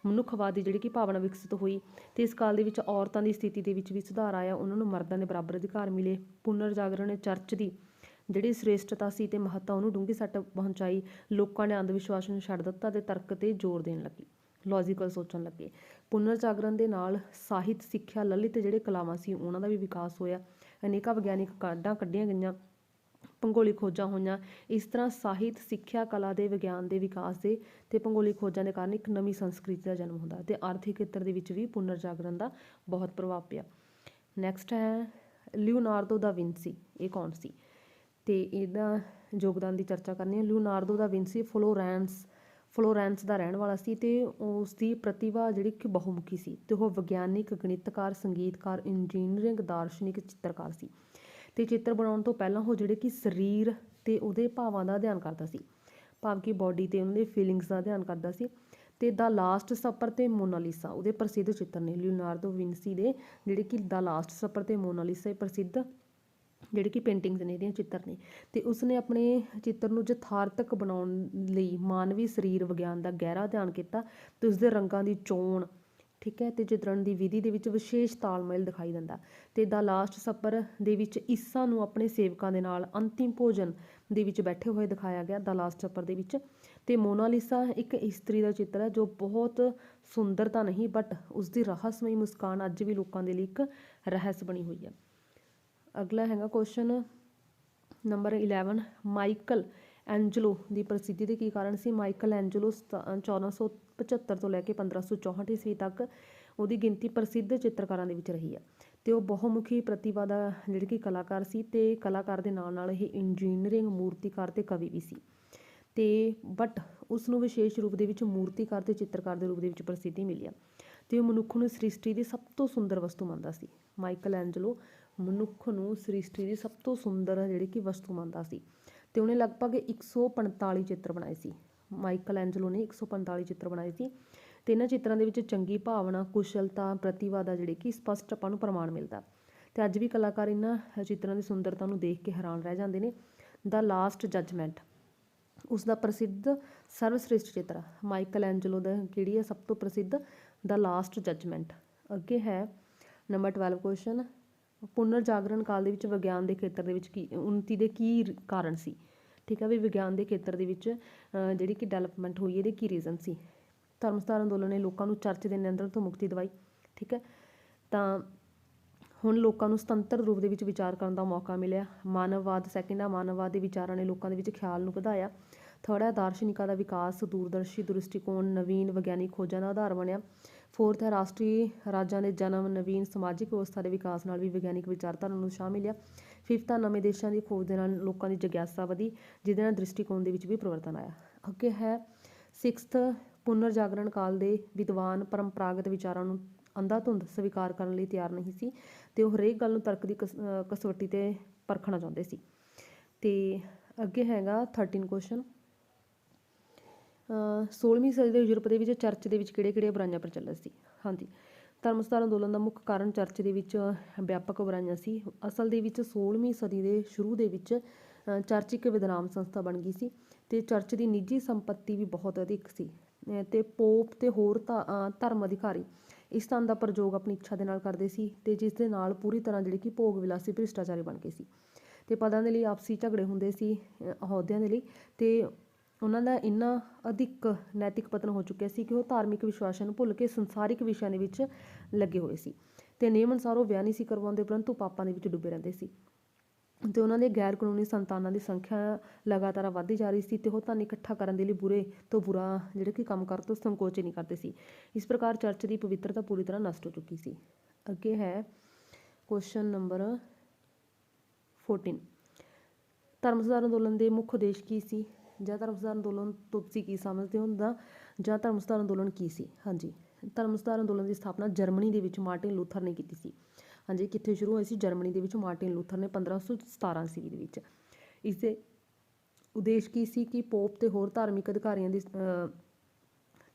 ਦੀ ਜਿਹੜੀ ਕਿ ਭਾਵਨਾ ਵਿਕਸਿਤ ਹੋਈ। ਅਤੇ ਇਸ ਕਾਲ ਦੇ ਵਿੱਚ ਔਰਤਾਂ ਦੀ ਸਥਿਤੀ ਦੇ ਵਿੱਚ ਵੀ ਸੁਧਾਰ ਆਇਆ। ਉਹਨਾਂ ਨੂੰ ਮਰਦਾਂ ਦੇ ਬਰਾਬਰ ਅਧਿਕਾਰ ਮਿਲੇ। ਪੁਨਰ ਜਾਗਰਣ ਨੇ ਚਰਚ ਦੀ ਜਿਹੜੀ ਸ੍ਰੇਸ਼ਟਤਾ ਸੀ ਅਤੇ ਮਹੱਤਤਾ ਉਹਨੂੰ ਡੂੰਘੀ ਸੱਟ ਪਹੁੰਚਾਈ। ਲੋਕਾਂ ਨੇ ਅੰਧ ਵਿਸ਼ਵਾਸ ਨੂੰ ਛੱਡ ਦਿੱਤਾ ਅਤੇ ਤਰਕ 'ਤੇ ਜ਼ੋਰ ਦੇਣ ਲੱਗੇ, ਲੌਜੀਕਲ ਸੋਚਣ ਲੱਗੇ। ਪੁਨਰ ਜਾਗਰਣ ਦੇ ਨਾਲ ਸਾਹਿਤ, ਸਿੱਖਿਆ, ਲਲਿਤ ਜਿਹੜੇ ਕਲਾਵਾਂ ਸੀ ਉਹਨਾਂ ਦਾ ਵੀ ਵਿਕਾਸ ਹੋਇਆ। ਅਨੇਕਾਂ ਵਿਗਿਆਨਿਕ ਕਾਢਾਂ ਕੱਢੀਆਂ ਗਈਆਂ, ਭੂਗੋਲਿਕ ਖੋਜਾਂ ਹੋਈਆਂ। ਇਸ ਤਰ੍ਹਾਂ ਸਾਹਿਤ, ਸਿੱਖਿਆ, ਕਲਾ ਦੇ ਵਿਗਿਆਨ ਦੇ ਵਿਕਾਸ ਦੇ ਅਤੇ ਭੂਗੋਲਿਕ ਖੋਜਾਂ ਦੇ ਕਾਰਨ ਇੱਕ ਨਵੀਂ ਸੰਸਕ੍ਰਿਤੀ ਦਾ ਜਨਮ ਹੁੰਦਾ ਅਤੇ ਆਰਥਿਕ ਖੇਤਰ ਦੇ ਵਿੱਚ ਵੀ ਪੁਨਰ ਜਾਗਰਣ ਦਾ ਬਹੁਤ ਪ੍ਰਭਾਵ ਪਿਆ। ਨੈਕਸਟ ਹੈ ਲਿਓਨਾਰਦੋ ਦਾ ਵਿੰਸੀ। ਇਹ ਕੌਣ ਸੀ ਅਤੇ ਇਹਦਾ ਯੋਗਦਾਨ ਦੀ ਚਰਚਾ ਕਰਨੀ ਹੈ। ਲਿਓਨਾਰਦੋ ਦਾ ਵਿੰਸੀ ਫਲੋਰੈਂਸ ਦਾ ਰਹਿਣ ਵਾਲਾ ਸੀ ਅਤੇ ਉਸ ਦੀ ਪ੍ਰਤਿਭਾ ਜਿਹੜੀ ਕਿ ਬਹੁਮੁਖੀ ਸੀ ਅਤੇ ਉਹ ਵਿਗਿਆਨਿਕ, ਗਣਿਤਕਾਰ, ਸੰਗੀਤਕਾਰ, ਇੰਜੀਨੀਅਰਿੰਗ, ਦਾਰਸ਼ਨਿਕ, ਚਿੱਤਰਕਾਰ ਸੀ। ਅਤੇ ਚਿੱਤਰ ਬਣਾਉਣ ਤੋਂ ਪਹਿਲਾਂ ਉਹ ਜਿਹੜੇ ਕਿ ਸਰੀਰ ਅਤੇ ਉਹਦੇ ਭਾਵਾਂ ਦਾ ਅਧਿਐਨ ਕਰਦਾ ਸੀ, ਭਾਵ ਕਿ ਬੋਡੀ ਅਤੇ ਉਹਨਾਂ ਦੇ ਫੀਲਿੰਗਸ ਦਾ ਅਧਿਐਨ ਕਰਦਾ ਸੀ। ਅਤੇ ਦਾ ਲਾਸਟ ਸਪਰ ਅਤੇ ਮੋਨਾਲੀਸਾ ਉਹਦੇ ਪ੍ਰਸਿੱਧ ਚਿੱਤਰ ਨੇ। ਲਿਓਨਾਰਦੋ ਵਿੰਸੀ ਦੇ ਜਿਹੜੇ ਕਿ ਦਾ ਲਾਸਟ ਸਪਰ ਅਤੇ ਮੋਨਾਲੀਸਾ ਪ੍ਰਸਿੱਧ ਜਿਹੜੇ ਕਿ ਪੇਂਟਿੰਗਸ ਨੇ, ਇਹਦੀਆਂ ਚਿੱਤਰ ਨੇ। ਅਤੇ ਉਸਨੇ ਆਪਣੇ ਚਿੱਤਰ ਨੂੰ ਯਥਾਰਥਕ ਬਣਾਉਣ ਲਈ ਮਾਨਵੀ ਸਰੀਰ ਵਿਗਿਆਨ ਦਾ ਗਹਿਰਾ ਅਧਿਐਨ ਕੀਤਾ ਅਤੇ ਉਸਦੇ ਰੰਗਾਂ ਦੀ ਚੋਣ, ਠੀਕ ਹੈ, ਅਤੇ ਚਿਤਰਣ ਦੀ ਵਿਧੀ ਦੇ ਵਿੱਚ ਵਿਸ਼ੇਸ਼ ਤਾਲਮੇਲ ਦਿਖਾਈ ਦਿੰਦਾ। ਅਤੇ ਦਾ ਲਾਸਟ ਸਪਰ ਦੇ ਵਿੱਚ ਈਸਾ ਨੂੰ ਆਪਣੇ ਸੇਵਕਾਂ ਦੇ ਨਾਲ ਅੰਤਿਮ ਭੋਜਨ ਦੇ ਵਿੱਚ ਬੈਠੇ ਹੋਏ ਦਿਖਾਇਆ ਗਿਆ, ਦਾ ਲਾਸਟ ਸਪਰ ਦੇ ਵਿੱਚ। ਅਤੇ ਮੋਨਾਲੀਸਾ ਇੱਕ ਇਸਤਰੀ ਦਾ ਚਿੱਤਰ ਹੈ ਜੋ ਬਹੁਤ ਸੁੰਦਰ ਤਾਂ ਨਹੀਂ, ਬਟ ਉਸਦੀ ਰਹੱਸਮਈ ਮੁਸਕਾਨ ਅੱਜ ਵੀ ਲੋਕਾਂ ਦੇ ਲਈ ਇੱਕ ਰਹੱਸ ਬਣੀ ਹੋਈ ਹੈ। ਅਗਲਾ ਹੈਗਾ ਕੁਐਸਚਨ ਨੰਬਰ 11, ਮਾਈਕਲ ਐਂਜਲੋ ਦੀ ਪ੍ਰਸਿੱਧੀ ਦੇ ਕੀ ਕਾਰਨ ਸੀ। ਮਾਈਕਲ ਐਂਜਲੋ 1475 ਤੋਂ ਲੈ ਕੇ 1564 ਈਸਵੀ ਤੱਕ ਉਹਦੀ ਗਿਣਤੀ ਪ੍ਰਸਿੱਧ ਚਿੱਤਰਕਾਰਾਂ ਦੇ ਵਿੱਚ ਰਹੀ ਹੈ ਅਤੇ ਉਹ ਬਹੁਮੁਖੀ ਪ੍ਰਤਿਭਾ ਦਾ ਜਿਹੜੀ ਕਿ ਕਲਾਕਾਰ ਸੀ ਅਤੇ ਕਲਾਕਾਰ ਦੇ ਨਾਲ ਨਾਲ ਇਹ ਇੰਜੀਨੀਅਰਿੰਗ, ਮੂਰਤੀਕਾਰ ਅਤੇ ਕਵੀ ਵੀ ਸੀ। ਅਤੇ ਬਟ ਉਸ ਨੂੰ ਵਿਸ਼ੇਸ਼ ਰੂਪ ਦੇ ਵਿੱਚ ਮੂਰਤੀਕਾਰ ਅਤੇ ਚਿੱਤਰਕਾਰ ਦੇ ਰੂਪ ਦੇ ਵਿੱਚ ਪ੍ਰਸਿੱਧੀ ਮਿਲੀ ਆ ਅਤੇ ਉਹ ਮਨੁੱਖ ਨੂੰ ਸ੍ਰਿਸ਼ਟੀ ਦੀ ਸਭ ਤੋਂ ਸੁੰਦਰ ਵਸਤੂ ਮੰਨਦਾ ਸੀ। ਮਾਈਕਲ ਐਂਜਲੋ ਮਨੁੱਖ ਨੂੰ ਸ੍ਰਿਸ਼ਟੀ ਦੀ ਸਭ ਤੋਂ ਸੁੰਦਰ ਜਿਹੜੀ ਕਿ ਵਸਤੂ ਮੰਨਦਾ ਸੀ ਅਤੇ ਉਹਨੇ ਲਗਭਗ 145 ਚਿੱਤਰ ਬਣਾਏ ਸੀ। ਮਾਈਕਲ ਐਂਜਲੋ ਨੇ 145 ਚਿੱਤਰ ਬਣਾਏ ਸੀ ਅਤੇ ਇਹਨਾਂ ਚਿੱਤਰਾਂ ਦੇ ਵਿੱਚ ਚੰਗੀ ਭਾਵਨਾ, ਕੁਸ਼ਲਤਾ, ਪ੍ਰਤਿਭਾ ਦਾ ਜਿਹੜੇ ਕਿ ਸਪਸ਼ਟ ਆਪਾਂ ਨੂੰ ਪ੍ਰਮਾਣ ਮਿਲਦਾ ਅਤੇ ਅੱਜ ਵੀ ਕਲਾਕਾਰ ਇਹਨਾਂ ਚਿੱਤਰਾਂ ਦੀ ਸੁੰਦਰਤਾ ਨੂੰ ਦੇਖ ਕੇ ਹੈਰਾਨ ਰਹਿ ਜਾਂਦੇ ਨੇ। ਦਾ ਲਾਸਟ ਜੱਜਮੈਂਟ ਉਸ ਦਾ ਪ੍ਰਸਿੱਧ ਸਰਵਸ਼੍ਰੇਸ਼ਟ ਚਿੱਤਰ, ਮਾਈਕਲ ਐਂਜਲੋ ਦਾ ਕਿਹੜੀ ਹੈ ਸਭ ਤੋਂ ਪ੍ਰਸਿੱਧ, ਦਾ ਲਾਸਟ ਜੱਜਮੈਂਟ। ਅੱਗੇ ਹੈ ਨੰਬਰ 12 ਕੁਐਸਚਨ, ਪੁਨਰ ਜਾਗਰਣ ਕਾਲ ਦੇ ਵਿੱਚ ਵਿਗਿਆਨ ਦੇ ਖੇਤਰ ਦੇ ਵਿੱਚ ਕੀ ਉੱਨਤੀ ਦੇ ਕੀ ਕਾਰਨ ਸੀ। ਠੀਕ ਹੈ ਵੀ ਵਿਗਿਆਨ ਦੇ ਖੇਤਰ ਦੇ ਵਿੱਚ ਜਿਹੜੀ ਕਿ ਡਿਵੈਲਪਮੈਂਟ ਹੋਈ ਇਹਦੇ ਕੀ ਰੀਜ਼ਨ ਸੀ। ਧਰਮ ਸੁਧਾਰ ਅੰਦੋਲਨ ਨੇ ਲੋਕਾਂ ਨੂੰ ਚਰਚ ਦੇ ਨਿਯੰਤਰਣ ਤੋਂ ਮੁਕਤੀ ਦਿਵਾਈ। ਠੀਕ ਹੈ, ਤਾਂ ਹੁਣ ਲੋਕਾਂ ਨੂੰ ਸੁਤੰਤਰ ਰੂਪ ਦੇ ਵਿੱਚ ਵਿਚਾਰ ਕਰਨ ਦਾ ਮੌਕਾ ਮਿਲਿਆ। ਮਾਨਵਵਾਦ, ਸੈਕਿੰਡ ਆ ਮਾਨਵਵਾਦ ਦੇ ਵਿਚਾਰਾਂ ਨੇ ਲੋਕਾਂ ਦੇ ਵਿੱਚ ਖਿਆਲ ਨੂੰ ਵਧਾਇਆ। ਥਰਡ ਹੈ ਦਾਰਸ਼ਨਿਕਾਂ ਦਾ ਵਿਕਾਸ, ਦੂਰਦਰਸ਼ੀ ਦ੍ਰਿਸ਼ਟੀਕੋਣ, ਨਵੀਨ ਵਿਗਿਆਨਿਕ ਖੋਜਾਂ ਦਾ ਆਧਾਰ ਬਣਿਆ। ਫੋਰਥ ਹੈ ਰਾਸ਼ਟਰੀ ਰਾਜਾਂ ਦੇ ਜਨਮ, ਨਵੀਨ ਸਮਾਜਿਕ ਵਿਵਸਥਾ ਦੇ ਵਿਕਾਸ ਨਾਲ ਵੀ ਵਿਗਿਆਨਿਕ ਵਿਚਾਰਧਾਰਾ ਨੂੰ ਉਤਸ਼ਾਹ ਮਿਲਿਆ। ਫਿਫਥ ਆ ਨਵੇਂ ਦੇਸ਼ਾਂ ਦੀ ਖੋਜ ਦੇ ਨਾਲ ਲੋਕਾਂ ਦੀ ਜਗਿਆਸਾ ਵਧੀ, ਜਿਹਦੇ ਨਾਲ ਦ੍ਰਿਸ਼ਟੀਕੋਣ ਦੇ ਵਿੱਚ ਵੀ ਪਰਿਵਰਤਨ ਆਇਆ। ਅੱਗੇ ਹੈ ਸਿਕਸਥ, ਪੁਨਰ ਜਾਗਰਣ ਕਾਲ ਦੇ ਵਿਦਵਾਨ ਪਰੰਪਰਾਗਤ ਵਿਚਾਰਾਂ ਨੂੰ ਅੰਧਾਧੁੰਦ ਸਵੀਕਾਰ ਕਰਨ ਲਈ ਤਿਆਰ ਨਹੀਂ ਸੀ ਅਤੇ ਉਹ ਹਰੇਕ ਗੱਲ ਨੂੰ ਤਰਕ ਦੀ ਕਸਵੱਟੀ 'ਤੇ ਪਰਖਣਾ ਚਾਹੁੰਦੇ ਸੀ। ਅਤੇ ਅੱਗੇ ਹੈਗਾ 13 ਕੁਐਸਚਨ, 16ਵੀਂ ਸਦੀ ਦੇ ਯੂਰਪ ਦੇ ਵਿੱਚ ਚਰਚ ਦੇ ਵਿੱਚ ਕਿਹੜੀਆਂ ਬੁਰਾਈਆਂ ਪ੍ਰਚਲਿਤ ਸੀ। ਹਾਂਜੀ, ਧਰਮ ਸੁਧਾਰ ਅੰਦੋਲਨ ਦਾ ਮੁੱਖ ਕਾਰਨ ਚਰਚ ਦੇ ਵਿੱਚ ਵਿਆਪਕ ਬੁਰਾਈਆਂ ਸੀ। ਅਸਲ ਦੇ ਵਿੱਚ 16ਵੀਂ ਸਦੀ ਦੇ ਸ਼ੁਰੂ ਦੇ ਵਿੱਚ ਚਰਚ ਇੱਕ ਬਦਨਾਮ ਸੰਸਥਾ ਬਣ ਗਈ ਸੀ ਅਤੇ ਚਰਚ ਦੀ ਨਿੱਜੀ ਸੰਪੱਤੀ ਵੀ ਬਹੁਤ ਅਧਿਕ ਸੀ ਅਤੇ ਪੋਪ ਅਤੇ ਹੋਰ ਧਰਮ ਅਧਿਕਾਰੀ ਇਸ ਧਨ ਦਾ ਪ੍ਰਯੋਗ ਆਪਣੀ ਇੱਛਾ ਦੇ ਨਾਲ ਕਰਦੇ ਸੀ ਅਤੇ ਜਿਸ ਦੇ ਨਾਲ ਪੂਰੀ ਤਰ੍ਹਾਂ ਜਿਹੜੀ ਕਿ ਭੋਗ ਵਿਲਾਸੀ ਭ੍ਰਿਸ਼ਟਾਚਾਰੀ ਬਣ ਗਏ ਸੀ ਅਤੇ ਪਦਾਂ ਦੇ ਲਈ ਆਪਸੀ ਝਗੜੇ ਹੁੰਦੇ ਸੀ, ਅਹੁਦਿਆਂ ਦੇ ਲਈ, ਅਤੇ ਉਹਨਾਂ ਦਾ ਇੰਨਾ ਅਧਿਕ ਨੈਤਿਕ ਪਤਨ ਹੋ ਚੁੱਕਿਆ ਸੀ ਕਿ ਉਹ ਧਾਰਮਿਕ ਵਿਸ਼ਵਾਸਾਂ ਨੂੰ ਭੁੱਲ ਕੇ ਸੰਸਾਰਿਕ ਵਿਸ਼ਿਆਂ ਦੇ ਵਿੱਚ ਲੱਗੇ ਹੋਏ ਸੀ ਅਤੇ ਨਿਯਮ ਅਨੁਸਾਰ ਉਹ ਵਿਆਹ ਨਹੀਂ ਸੀ ਕਰਵਾਉਂਦੇ, ਪਰੰਤੂ ਪਾਪਾਂ ਦੇ ਵਿੱਚ ਡੁੱਬੇ ਰਹਿੰਦੇ ਸੀ ਅਤੇ ਉਹਨਾਂ ਦੇ ਗੈਰ ਕਾਨੂੰਨੀ ਸੰਤਾਨਾਂ ਦੀ ਸੰਖਿਆ ਲਗਾਤਾਰ ਵੱਧਦੀ ਜਾ ਰਹੀ ਸੀ ਅਤੇ ਉਹ ਧਨ ਇਕੱਠਾ ਕਰਨ ਦੇ ਲਈ ਬੁਰੇ ਤੋਂ ਬੁਰਾ ਜਿਹੜੇ ਕਿ ਕੰਮ ਕਰਨ ਤੋਂ ਸੰਕੋਚ ਨਹੀਂ ਕਰਦੇ ਸੀ। ਇਸ ਪ੍ਰਕਾਰ ਚਰਚ ਦੀ ਪਵਿੱਤਰਤਾ ਪੂਰੀ ਤਰ੍ਹਾਂ ਨਸ਼ਟ ਹੋ ਚੁੱਕੀ ਸੀ। ਅੱਗੇ ਹੈ ਕੁਐਸਚਨ ਨੰਬਰ 14, ਧਰਮ ਸੁਧਾਰ ਅੰਦੋਲਨ ਦੇ ਮੁੱਖ ਉਦੇਸ਼ ਕੀ ਸੀ ਜਾਂ ਧਰਮ ਸੁਧਾਰ ਅੰਦੋਲਨ ਤੋਂ ਤੁਸੀਂ ਕੀ ਸਮਝਦੇ ਹੋ ਜਾਂ ਧਰਮ ਸੁਧਾਰ ਅੰਦੋਲਨ ਕੀ ਸੀ। ਹਾਂਜੀ, ਧਰਮ ਸੁਧਾਰ ਅੰਦੋਲਨ ਦੀ ਸਥਾਪਨਾ ਜਰਮਨੀ ਦੇ ਵਿੱਚ ਮਾਰਟਿਨ ਲੂਥਰ ਨੇ ਕੀਤੀ ਸੀ। ਹਾਂਜੀ, ਕਿੱਥੇ ਸ਼ੁਰੂ ਹੋਈ ਸੀ, ਜਰਮਨੀ ਦੇ ਵਿੱਚ ਮਾਰਟਿਨ ਲੂਥਰ ਨੇ 1517 ਈਸਵੀ ਦੇ ਵਿੱਚ। ਇਸ ਦੇ ਉਦੇਸ਼ ਕੀ ਸੀ ਕਿ ਪੋਪ ਅਤੇ ਹੋਰ ਧਾਰਮਿਕ ਅਧਿਕਾਰੀਆਂ ਦੀ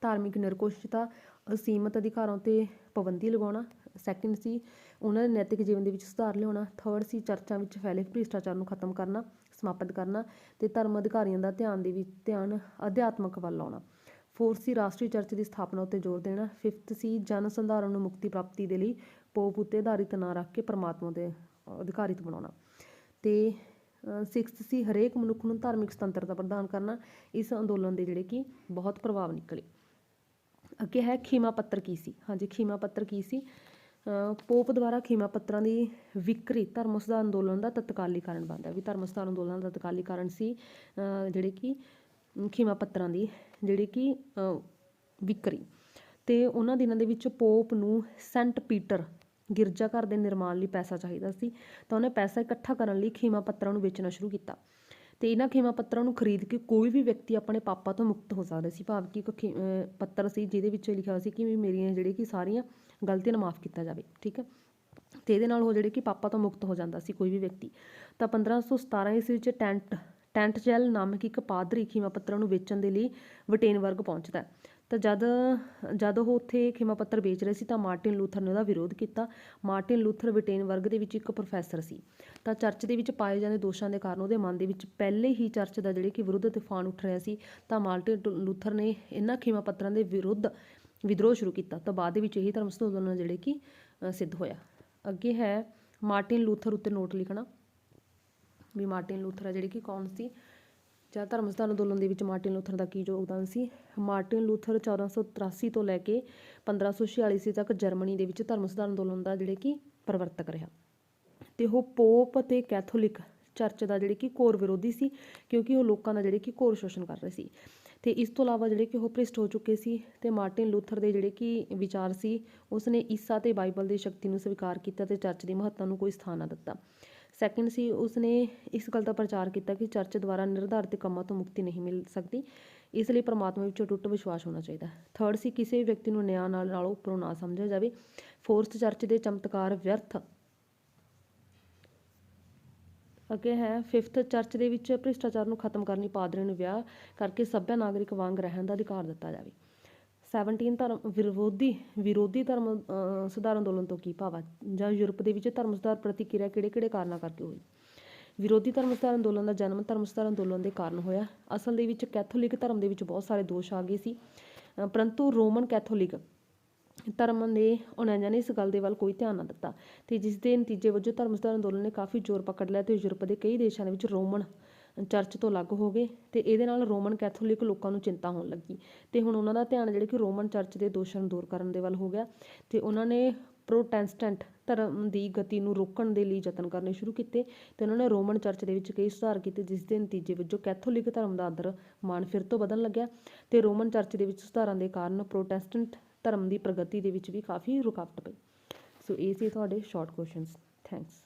ਧਾਰਮਿਕ ਨਿਰਕੁਸ਼ਤਾ, ਅਸੀਮਤ ਅਧਿਕਾਰਾਂ 'ਤੇ ਪਾਬੰਦੀ ਲਗਾਉਣਾ। ਸੈਕਿੰਡ ਸੀ ਉਹਨਾਂ ਦੇ ਨੈਤਿਕ ਜੀਵਨ ਦੇ ਵਿੱਚ ਸੁਧਾਰ ਲਿਆਉਣਾ। ਥਰਡ ਸੀ ਚਰਚਾਂ ਵਿੱਚ ਫੈਲੇ ਭ੍ਰਿਸ਼ਟਾਚਾਰ ਨੂੰ ਖਤਮ ਕਰਨਾ, ਸਮਾਪਤ ਕਰਨਾ ਅਤੇ ਧਰਮ ਅਧਿਕਾਰੀਆਂ ਦਾ ਧਿਆਨ ਅਧਿਆਤਮਕ ਵੱਲ ਲਾਉਣਾ। ਫੋਰਥ ਸੀ ਰਾਸ਼ਟਰੀ ਚਰਚ ਦੀ ਸਥਾਪਨਾ ਉੱਤੇ ਜ਼ੋਰ ਦੇਣਾ। ਫਿਫਥ ਸੀ ਜਨ ਸੰਧਾਰਨ ਨੂੰ ਮੁਕਤੀ ਪ੍ਰਾਪਤੀ ਦੇ ਲਈ ਪੋਪ ਉੱਤੇ ਆਧਾਰਿਤ ਨਾ ਰੱਖ ਕੇ ਪਰਮਾਤਮਾ ਦੇ ਅਧਿਕਾਰਿਤ ਬਣਾਉਣਾ। ਅਤੇ ਸਿਕਸਥ ਸੀ ਹਰੇਕ ਮਨੁੱਖ ਨੂੰ ਧਾਰਮਿਕ ਸੁਤੰਤਰਤਾ ਪ੍ਰਦਾਨ ਕਰਨਾ। ਇਸ ਅੰਦੋਲਨ ਦੇ ਜਿਹੜੇ ਕਿ ਬਹੁਤ ਪ੍ਰਭਾਵ ਨਿਕਲੇ। ਅੱਗੇ ਹੈ ਖੀਮਾ ਪੱਤਰ ਕੀ ਸੀ। ਹਾਂਜੀ, ਖੀਮਾ ਪੱਤਰ ਕੀ ਸੀ। ਪੋਪ ਦੁਆਰਾ ਖੀਮਾ ਪੱਤਰਾਂ ਦੀ ਵਿਕਰੀ ਧਰਮ ਸੁਧਾਰ ਅੰਦੋਲਨ ਦਾ ਤਤਕਾਲੀ ਕਾਰਨ ਬਣਦਾ, ਵੀ ਧਰਮ ਸੁਧਾਰ ਅੰਦੋਲਨ ਦਾ ਤਤਕਾਲੀ ਕਾਰਨ ਸੀ ਜਿਹੜੇ ਕਿ ਖੀਮਾ ਪੱਤਰਾਂ ਦੀ ਜਿਹੜੀ ਕਿ ਵਿਕਰੀ। ਅਤੇ ਉਹਨਾਂ ਦਿਨਾਂ ਦੇ ਵਿੱਚ ਪੋਪ ਨੂੰ ਸੈਂਟ ਪੀਟਰ ਗਿਰਜਾ ਘਰ ਦੇ ਨਿਰਮਾਣ ਲਈ ਪੈਸਾ ਚਾਹੀਦਾ ਸੀ, ਤਾਂ ਉਹਨੇ ਪੈਸਾ ਇਕੱਠਾ ਕਰਨ ਲਈ ਖੀਮਾ ਪੱਤਰਾਂ ਨੂੰ ਵੇਚਣਾ ਸ਼ੁਰੂ ਕੀਤਾ। ਅਤੇ ਇਹਨਾਂ ਖੀਮਾ ਪੱਤਰਾਂ ਨੂੰ ਖਰੀਦ ਕੇ ਕੋਈ ਵੀ ਵਿਅਕਤੀ ਆਪਣੇ ਪਾਪਾਂ ਤੋਂ ਮੁਕਤ ਹੋ ਸਕਦਾ ਸੀ, ਭਾਵ ਕਿ ਇੱਕ ਪੱਤਰ ਸੀ ਜਿਹਦੇ ਵਿੱਚ ਲਿਖਿਆ ਹੋਇਆ ਸੀ ਕਿ ਵੀ ਮੇਰੀਆਂ ਜਿਹੜੀ ਕਿ ਸਾਰੀਆਂ ਗਲਤੀਆਂ ਨੂੰ ਮਾਫ਼ ਕੀਤਾ ਜਾਵੇ, ਠੀਕ ਹੈ। ਅਤੇ ਇਹਦੇ ਨਾਲ ਉਹ ਜਿਹੜੇ ਕਿ ਪਾਪਾਂ ਤੋਂ ਮੁਕਤ ਹੋ ਜਾਂਦਾ ਸੀ ਕੋਈ ਵੀ ਵਿਅਕਤੀ। ਤਾਂ 1517 ਈਸਵੀ ਵਿੱਚ ਟੈਂਟਜੈਲ ਨਾਮਕ ਇੱਕ ਪਾਦਰੀ ਖੀਮਾ ਪੱਤਰਾਂ ਨੂੰ ਵੇਚਣ ਦੇ ਲਈ ਵਟੇਨਬਰਗ ਪਹੁੰਚਦਾ। ਤਾਂ ਜਦ ਉਹ ਉੱਥੇ ਖੀਮਾ ਪੱਤਰ ਵੇਚ ਰਹੇ ਸੀ ਤਾਂ ਮਾਰਟਿਨ ਲੂਥਰ ਨੇ ਉਹਦਾ ਵਿਰੋਧ ਕੀਤਾ। ਮਾਰਟਿਨ ਲੂਥਰ ਵਟੇਨਬਰਗ ਦੇ ਵਿੱਚ ਇੱਕ ਪ੍ਰੋਫੈਸਰ ਸੀ। ਤਾਂ ਚਰਚ ਦੇ ਵਿੱਚ ਪਾਏ ਜਾਂਦੇ ਦੋਸ਼ਾਂ ਦੇ ਕਾਰਨ ਉਹਦੇ ਮਨ ਦੇ ਵਿੱਚ ਪਹਿਲੇ ਹੀ ਚਰਚ ਦਾ ਜਿਹੜੇ ਕਿ ਵਿਰੁੱਧ ਤੂਫਾਨ ਉੱਠ ਰਿਹਾ ਸੀ। ਤਾਂ ਮਾਰਟਿਨ ਲੂਥਰ ਨੇ ਇਹਨਾਂ ਖੀਮਾ ਪੱਤਰਾਂ ਦੇ ਵਿਰੁੱਧ ਵਿਦਰੋਹ ਸ਼ੁਰੂ ਕੀਤਾ। ਤਾਂ ਬਾਅਦ ਦੇ ਵਿੱਚ ਇਹੀ ਧਰਮ ਸੁਧਾਰ ਅੰਦੋਲਨ ਜਿਹੜੇ ਕਿ ਸਿੱਧ ਹੋਇਆ। ਅੱਗੇ ਹੈ ਮਾਰਟਿਨ ਲੂਥਰ ਉੱਤੇ ਨੋਟ ਲਿਖਣਾ, ਵੀ ਮਾਰਟਿਨ ਲੂਥਰ ਹੈ ਜਿਹੜੇ ਕਿ ਕੌਣ ਸੀ, ਜਾਂ ਧਰਮ ਸੁਧਾਰ ਅੰਦੋਲਨ ਦੇ ਵਿੱਚ ਮਾਰਟਿਨ ਲੂਥਰ ਦਾ ਕੀ ਯੋਗਦਾਨ ਸੀ। ਮਾਰਟਿਨ ਲੂਥਰ 1483 ਤੋਂ ਲੈ ਕੇ 1546 ਈਸਵੀ ਤੱਕ ਜਰਮਨੀ ਦੇ ਵਿੱਚ ਧਰਮ ਸੁਧਾਰ ਅੰਦੋਲਨ ਦਾ ਜਿਹੜੇ ਕਿ ਪ੍ਰਵਰਤਕ ਰਿਹਾ। ਅਤੇ ਉਹ ਪੋਪ ਅਤੇ ਕੈਥੋਲਿਕ ਚਰਚ ਦਾ ਜਿਹੜੇ ਕਿ ਘੋਰ ਵਿਰੋਧੀ ਸੀ, ਕਿਉਂਕਿ ਉਹ ਲੋਕਾਂ ਦਾ ਜਿਹੜੇ ਕਿ ਘੋਰ ਸ਼ੋਸ਼ਣ ਕਰ ਰਹੇ ਸੀ। ਅਤੇ ਇਸ ਤੋਂ ਇਲਾਵਾ ਜਿਹੜੇ ਕਿ ਉਹ ਭ੍ਰਿਸ਼ਟ ਹੋ ਚੁੱਕੇ ਸੀ। ਅਤੇ ਮਾਰਟਿਨ ਲੂਥਰ ਦੇ ਜਿਹੜੇ ਕਿ ਵਿਚਾਰ ਸੀ, ਉਸਨੇ ਈਸਾ ਅਤੇ ਬਾਈਬਲ ਦੀ ਸ਼ਕਤੀ ਨੂੰ ਸਵੀਕਾਰ ਕੀਤਾ ਅਤੇ ਚਰਚ ਦੀ ਮਹੱਤਤਾ ਨੂੰ ਕੋਈ ਸਥਾਨ ਨਾ ਦਿੱਤਾ। ਸੈਕਿੰਡ ਸੀ, ਉਸਨੇ ਇਸ ਗੱਲ ਦਾ ਪ੍ਰਚਾਰ ਕੀਤਾ ਕਿ ਚਰਚ ਦੁਆਰਾ ਨਿਰਧਾਰਿਤ ਕੰਮਾਂ ਤੋਂ ਮੁਕਤੀ ਨਹੀਂ ਮਿਲ ਸਕਦੀ, ਇਸ ਲਈ ਪਰਮਾਤਮਾ ਵਿੱਚ ਅਟੁੱਟ ਵਿਸ਼ਵਾਸ ਹੋਣਾ ਚਾਹੀਦਾ। ਥਰਡ ਸੀ, ਕਿਸੇ ਵੀ ਵਿਅਕਤੀ ਨੂੰ ਨਿਆਂ ਨਾਲੋਂ ਉੱਪਰੋਂ ਨਾ ਸਮਝਿਆ ਜਾਵੇ। ਫੋਰਥ, ਚਰਚ ਦੇ ਚਮਤਕਾਰ ਵਿਅਰਥ। ਅੱਗੇ ਹੈ ਫਿਫਥ, ਚਰਚ ਦੇ ਵਿੱਚ ਭ੍ਰਿਸ਼ਟਾਚਾਰ ਨੂੰ ਖਤਮ ਕਰਨੀ, ਪਾਦਰੀ ਨੂੰ ਵਿਆਹ ਕਰਕੇ ਸੱਭਿਆ ਨਾਗਰਿਕ ਵਾਂਗ ਰਹਿਣ ਦਾ ਅਧਿਕਾਰ ਦਿੱਤਾ ਜਾਵੇ। 17 ਧਰਮ ਵਿਰੋਧੀ ਧਰਮ ਸੁਧਾਰ ਅੰਦੋਲਨ ਤੋਂ ਕੀ ਭਾਵ ਹੈ, ਜਾਂ ਯੂਰਪ ਦੇ ਵਿੱਚ ਧਰਮ ਸੁਧਾਰ ਪ੍ਰਤੀਕਿਰਿਆ ਕਿਹੜੇ ਕਾਰਨਾਂ ਕਰਕੇ ਹੋਈ। ਵਿਰੋਧੀ ਧਰਮ ਸੁਧਾਰ ਅੰਦੋਲਨ ਦਾ ਜਨਮ ਧਰਮ ਸੁਧਾਰ ਅੰਦੋਲਨ ਦੇ ਕਾਰਨ ਹੋਇਆ। ਅਸਲ ਦੇ ਵਿੱਚ ਕੈਥੋਲਿਕ ਧਰਮ ਦੇ ਵਿੱਚ ਬਹੁਤ ਸਾਰੇ ਦੋਸ਼ ਆ ਗਏ ਸੀ, ਪਰੰਤੂ ਰੋਮਨ ਕੈਥੋਲਿਕ ਧਰਮ ਨੇ ਉਹਨਾਂ ਨੇ ਇਸ ਗੱਲ ਦੇ ਵੱਲ ਕੋਈ ਧਿਆਨ ਨਾ ਦਿੱਤਾ, ਅਤੇ ਜਿਸ ਦੇ ਨਤੀਜੇ ਵਜੋਂ ਧਰਮ ਸੁਧਾਰ ਅੰਦੋਲਨ ਨੇ ਕਾਫੀ ਜ਼ੋਰ ਪਕੜ ਲਿਆ ਅਤੇ ਯੂਰਪ ਦੇ ਕਈ ਦੇਸ਼ਾਂ ਦੇ ਵਿੱਚ ਰੋਮਨ ਚਰਚ ਤੋਂ ਅਲੱਗ ਹੋ ਗਏ। ਅਤੇ ਇਹਦੇ ਨਾਲ ਰੋਮਨ ਕੈਥੋਲਿਕ ਲੋਕਾਂ ਨੂੰ ਚਿੰਤਾ ਹੋਣ ਲੱਗੀ, ਅਤੇ ਹੁਣ ਉਹਨਾਂ ਦਾ ਧਿਆਨ ਜਿਹੜੇ ਕਿ ਰੋਮਨ ਚਰਚ ਦੇ ਦੋਸ਼ਾਂ ਨੂੰ ਦੂਰ ਕਰਨ ਦੇ ਵੱਲ ਹੋ ਗਿਆ। ਅਤੇ ਉਹਨਾਂ ਨੇ ਪ੍ਰੋਟੈਸਟੈਂਟ ਧਰਮ ਦੀ ਗਤੀ ਨੂੰ ਰੋਕਣ ਦੇ ਲਈ ਯਤਨ ਕਰਨੇ ਸ਼ੁਰੂ ਕੀਤੇ, ਅਤੇ ਉਹਨਾਂ ਨੇ ਰੋਮਨ ਚਰਚ ਦੇ ਵਿੱਚ ਕਈ ਸੁਧਾਰ ਕੀਤੇ, ਜਿਸ ਦੇ ਨਤੀਜੇ ਵਜੋਂ ਕੈਥੋਲਿਕ ਧਰਮ ਦਾ ਆਦਰ ਮਾਣ ਫਿਰ ਤੋਂ ਵਧਣ ਲੱਗਿਆ। ਅਤੇ ਰੋਮਨ ਚਰਚ ਦੇ ਵਿੱਚ ਸੁਧਾਰਾਂ ਦੇ ਕਾਰਨ ਪ੍ਰੋਟੈਸਟੈਂਟ ਧਰਮ ਦੀ ਪ੍ਰਗਤੀ ਦੇ ਵਿੱਚ ਵੀ ਕਾਫੀ ਰੁਕਾਵਟ ਪਈ। ਸੋ ਇਹ ਸੀ ਤੁਹਾਡੇ ਸ਼ਾਰਟ ਕੁਐਸਚਨਸ। ਥੈਂਕਸ।